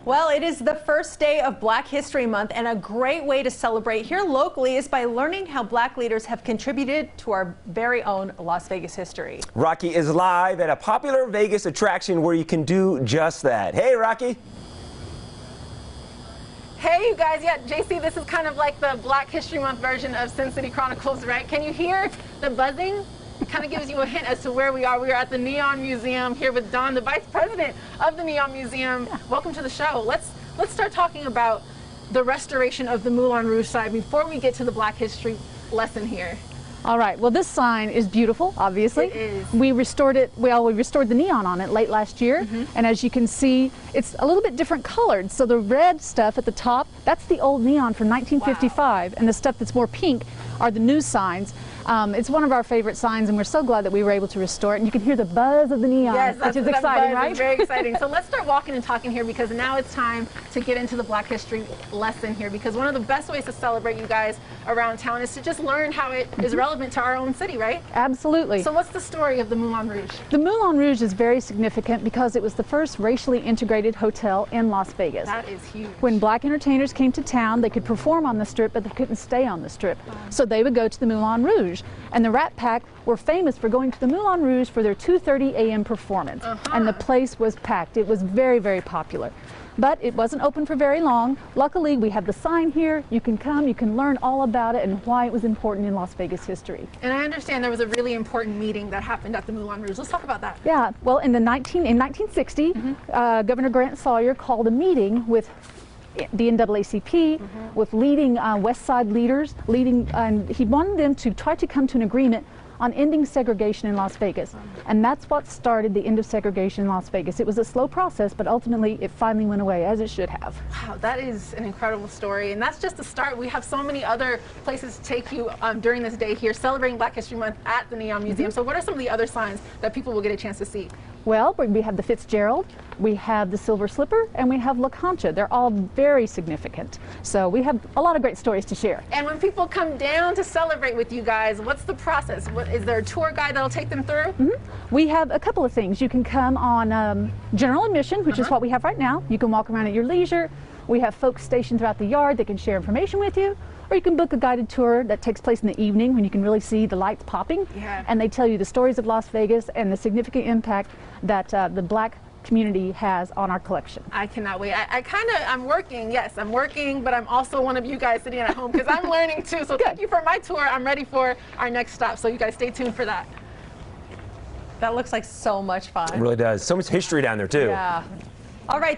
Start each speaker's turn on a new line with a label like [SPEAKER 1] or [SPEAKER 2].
[SPEAKER 1] Well, it is the first day of Black History Month, and a great way to celebrate here locally is by learning how Black leaders have contributed to our very own Las Vegas history.
[SPEAKER 2] Rocky is live at a popular Vegas attraction where you can do just that. Hey, Rocky.
[SPEAKER 3] Hey, you guys. Yeah, JC, this is kind of like the Black History Month version of Sin City Chronicles, right? Can you hear the buzzing? It kind of gives you a hint as to where we are. We are at the Neon Museum here with Don, the vice president of the Neon Museum. Welcome to the show. Let's start talking about the restoration of the Moulin Rouge side before we get to the Black history lesson here.
[SPEAKER 4] All right. Well, this sign is beautiful, obviously.
[SPEAKER 3] It is.
[SPEAKER 4] We restored it, we restored the neon on it late last year. And as you can see, it's a little bit different colored. So the red stuff at the top, that's the old neon from 1955. Wow. And the stuff that's more pink are the new signs. It's one of our favorite signs, and we're so glad that we were able to restore it. And you can hear the buzz of the neon, which is exciting, right?
[SPEAKER 3] It's very exciting. So let's start walking and talking here, because now it's time to get into the Black history lesson here, because one of the best ways to celebrate you guys around town is to just learn how it is relevant to our own city, right?
[SPEAKER 4] Absolutely.
[SPEAKER 3] So what's the story of the Moulin Rouge?
[SPEAKER 4] The Moulin Rouge is very significant because it was the first racially integrated hotel in Las Vegas.
[SPEAKER 3] That is huge.
[SPEAKER 4] When Black entertainers came to town, they could perform on the Strip, but they couldn't stay on the Strip. So they would go to the Moulin Rouge. And the Rat Pack were famous for going to the Moulin Rouge for their 2:30 a.m. performance. And the place was packed. It was very, very popular. But it wasn't open for very long. Luckily, we have the sign here. You can come, you can learn all about it and why it was important in Las Vegas history.
[SPEAKER 3] And I understand there was a really important meeting that happened at the Moulin Rouge. Let's talk about that.
[SPEAKER 4] Yeah, well, in 1960, Governor Grant Sawyer called a meeting with the NAACP, with leading West Side leaders, and he wanted them to try to come to an agreement on ending segregation in Las Vegas. And that's what started the end of segregation in Las Vegas. It was a slow process, but ultimately it finally went away, as it should have.
[SPEAKER 3] Wow, that is an incredible story. And that's just the start. We have so many other places to take you during this day here, celebrating Black History Month at the Neon Museum. So what are some of the other signs that people will get a chance to see?
[SPEAKER 4] Well, we have the Fitzgerald, we have the Silver Slipper, and we have La Concha. They're all very significant. So we have a lot of great stories to share.
[SPEAKER 3] And when people come down to celebrate with you guys, what's the process? Is there a tour guide that'll take them through?
[SPEAKER 4] We have a couple of things. You can come on general admission, which is what we have right now. You can walk around at your leisure. We have folks stationed throughout the yard that can share information with you. Or you can book a guided tour that takes place in the evening when you can really see the lights popping. And they tell you the stories of Las Vegas and the significant impact that the Black community has on our collection.
[SPEAKER 3] I cannot wait. I'm working, yes, I'm working, but I'm also one of you guys sitting at home because I'm learning too. So thank you for my tour. I'm ready for our next stop. So you guys stay tuned for that.
[SPEAKER 1] That looks like so much fun.
[SPEAKER 2] It really does. So much history down there, too.
[SPEAKER 1] Yeah. All right.